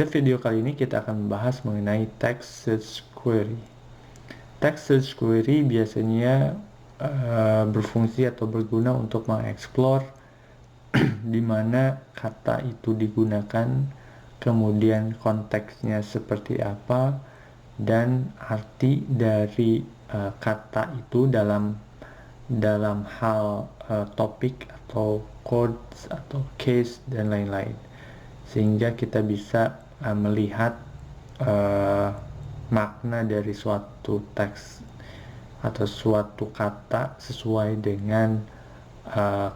Pada video kali ini kita akan membahas mengenai text search query. Text search query biasanya berfungsi atau berguna untuk mengeksplor di mana kata itu digunakan, kemudian konteksnya seperti apa, dan arti dari kata itu dalam hal topik atau codes atau case dan lain-lain, sehingga kita bisa melihat makna dari suatu teks atau suatu kata sesuai dengan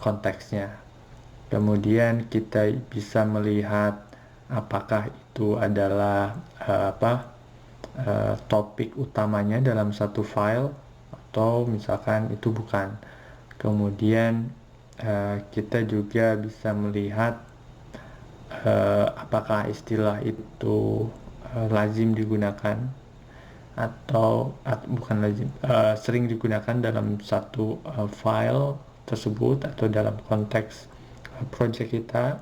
konteksnya. Kemudian kita bisa melihat apakah itu adalah topik utamanya dalam satu file atau misalkan itu bukan. Kemudian kita juga bisa melihat apakah istilah itu lazim digunakan atau bukan lazim, sering digunakan dalam satu file tersebut atau dalam konteks project kita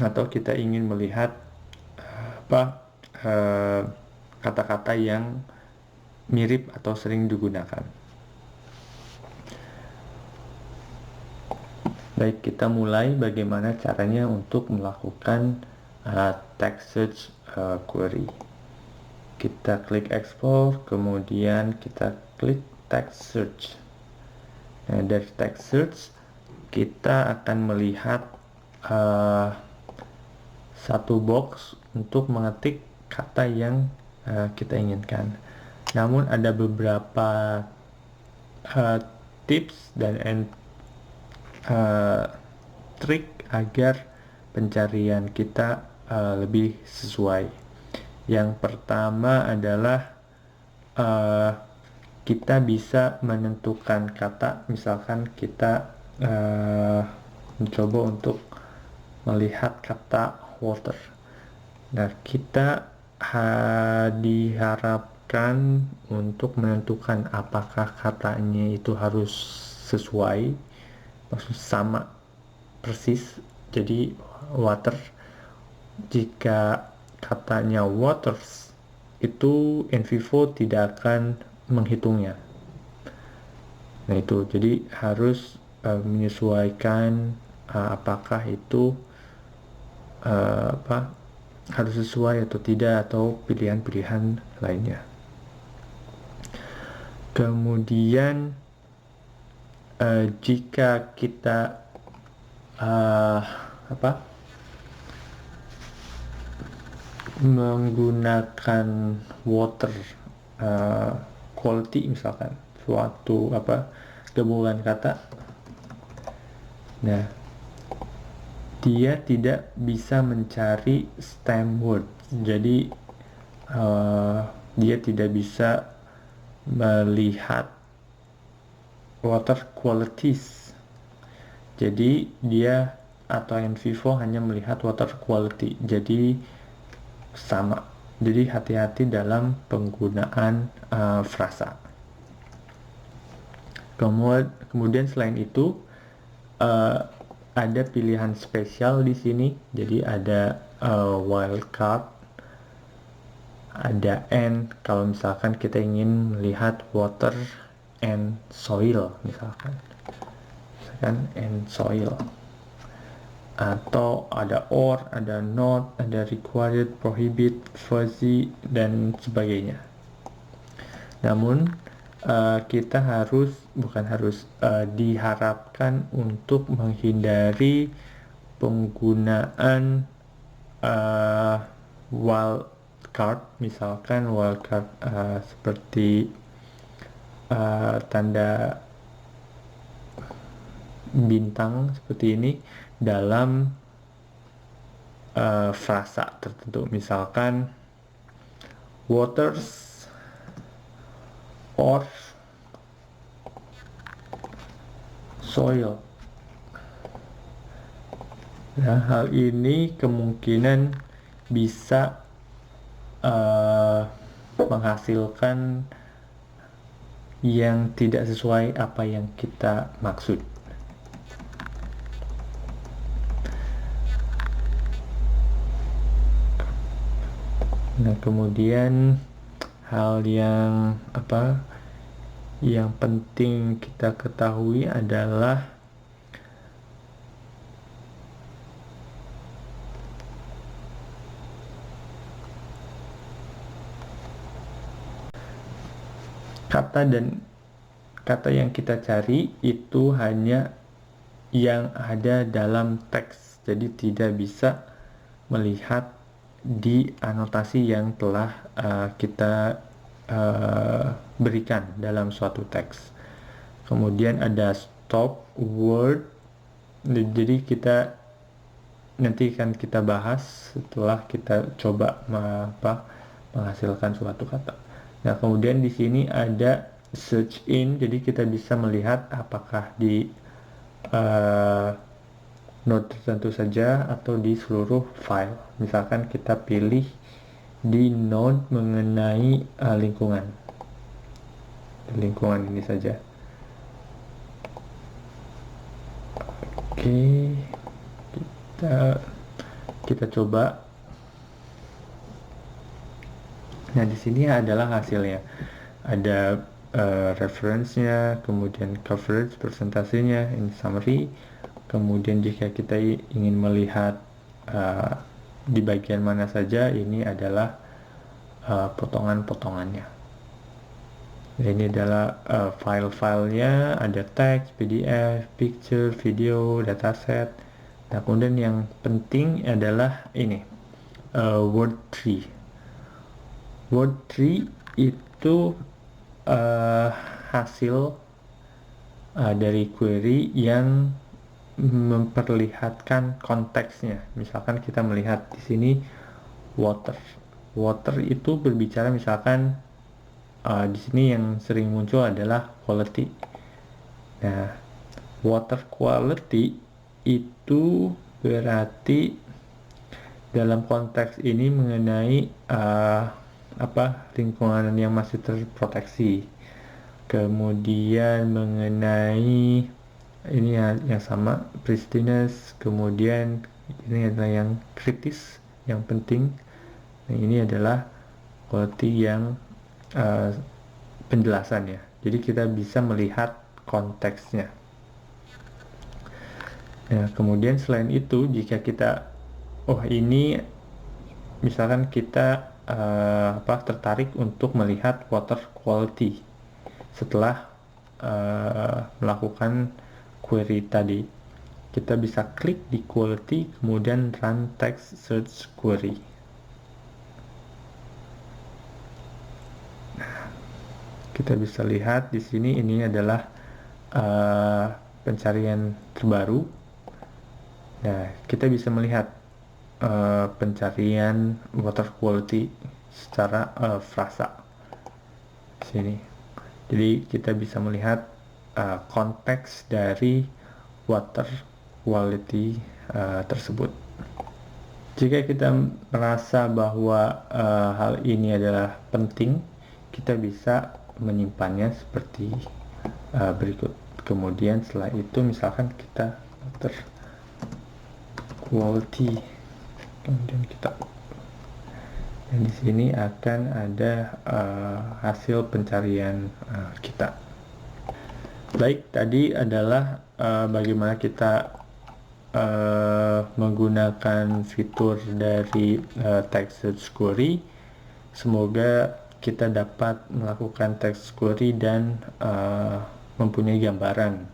atau kita ingin melihat kata-kata yang mirip atau sering digunakan. Baik, kita mulai bagaimana caranya untuk melakukan text search query. Kita klik explore, kemudian kita klik text search. Nah, dari text search kita akan melihat satu box untuk mengetik kata yang kita inginkan. Namun ada beberapa tips dan trik agar pencarian kita lebih sesuai. Yang pertama adalah kita bisa menentukan kata, misalkan kita mencoba untuk melihat kata water. Nah, kita diharapkan untuk menentukan apakah katanya itu harus sesuai, maksud sama persis. Jadi water, jika katanya waters itu NVivo tidak akan menghitungnya. Nah, itu jadi harus menyesuaikan apakah itu harus sesuai atau tidak, atau pilihan-pilihan lainnya. Kemudian jika kita menggunakan water quality, misalkan suatu gabungan kata, nah dia tidak bisa mencari stem word, jadi dia tidak bisa melihat water qualities. Jadi dia atau NVivo hanya melihat water quality, jadi sama. Jadi hati-hati dalam penggunaan frasa. Kemudian selain itu ada pilihan spesial di sini. Jadi ada wildcard, ada and kalau misalkan kita ingin melihat water and soil, misalkan and soil, atau ada or, ada not, ada required, prohibit, fuzzy, dan sebagainya. Namun kita diharapkan untuk menghindari penggunaan wildcard, misalkan wildcard seperti tanda bintang seperti ini dalam frasa tertentu, misalkan waters or soil. Nah, hal ini kemungkinan bisa menghasilkan yang tidak sesuai apa yang kita maksud. Nah, kemudian hal yang yang penting kita ketahui adalah kata yang kita cari itu hanya yang ada dalam teks, jadi tidak bisa melihat di anotasi yang telah kita berikan dalam suatu teks. Kemudian ada stop word, jadi kita nanti akan kita bahas setelah kita coba menghasilkan suatu kata. Nah, kemudian di sini ada search in, jadi kita bisa melihat apakah di node tertentu saja atau di seluruh file. Misalkan kita pilih di node mengenai lingkungan ini saja. Oke, kita coba. Nah, di sini adalah hasilnya. Ada reference-nya, kemudian coverage, presentasinya, ini summary. Kemudian jika kita ingin melihat di bagian mana saja, ini adalah potongan-potongannya. Ini adalah file-filenya, ada teks, PDF, picture, video, dataset. Nah, kemudian yang penting adalah ini, word tree. Word tree itu hasil dari query yang memperlihatkan konteksnya. Misalkan kita melihat di sini water. Water itu berbicara, misalkan di sini yang sering muncul adalah quality. Nah, water quality itu berarti dalam konteks ini mengenai lingkungan yang masih terproteksi. Kemudian mengenai ini yang sama, pristiness. Kemudian ini adalah yang kritis, yang penting. Nah, ini adalah quality yang penjelasan ya. Jadi kita bisa melihat konteksnya. Nah, kemudian selain itu, jika kita ini misalkan kita tertarik untuk melihat water quality setelah melakukan query tadi, kita bisa klik di quality, kemudian run text search query. Kita bisa lihat di sini ini adalah pencarian terbaru. Nah, kita bisa melihat pencarian water quality secara frasa sini. Jadi kita bisa melihat konteks dari water quality tersebut. Jika kita merasa bahwa hal ini adalah penting, kita bisa menyimpannya seperti berikut. Kemudian setelah itu misalkan kita water quality, kemudian dan di sini akan ada hasil pencarian kita. Baik, tadi adalah bagaimana kita menggunakan fitur dari text search query. Semoga kita dapat melakukan text query dan mempunyai gambaran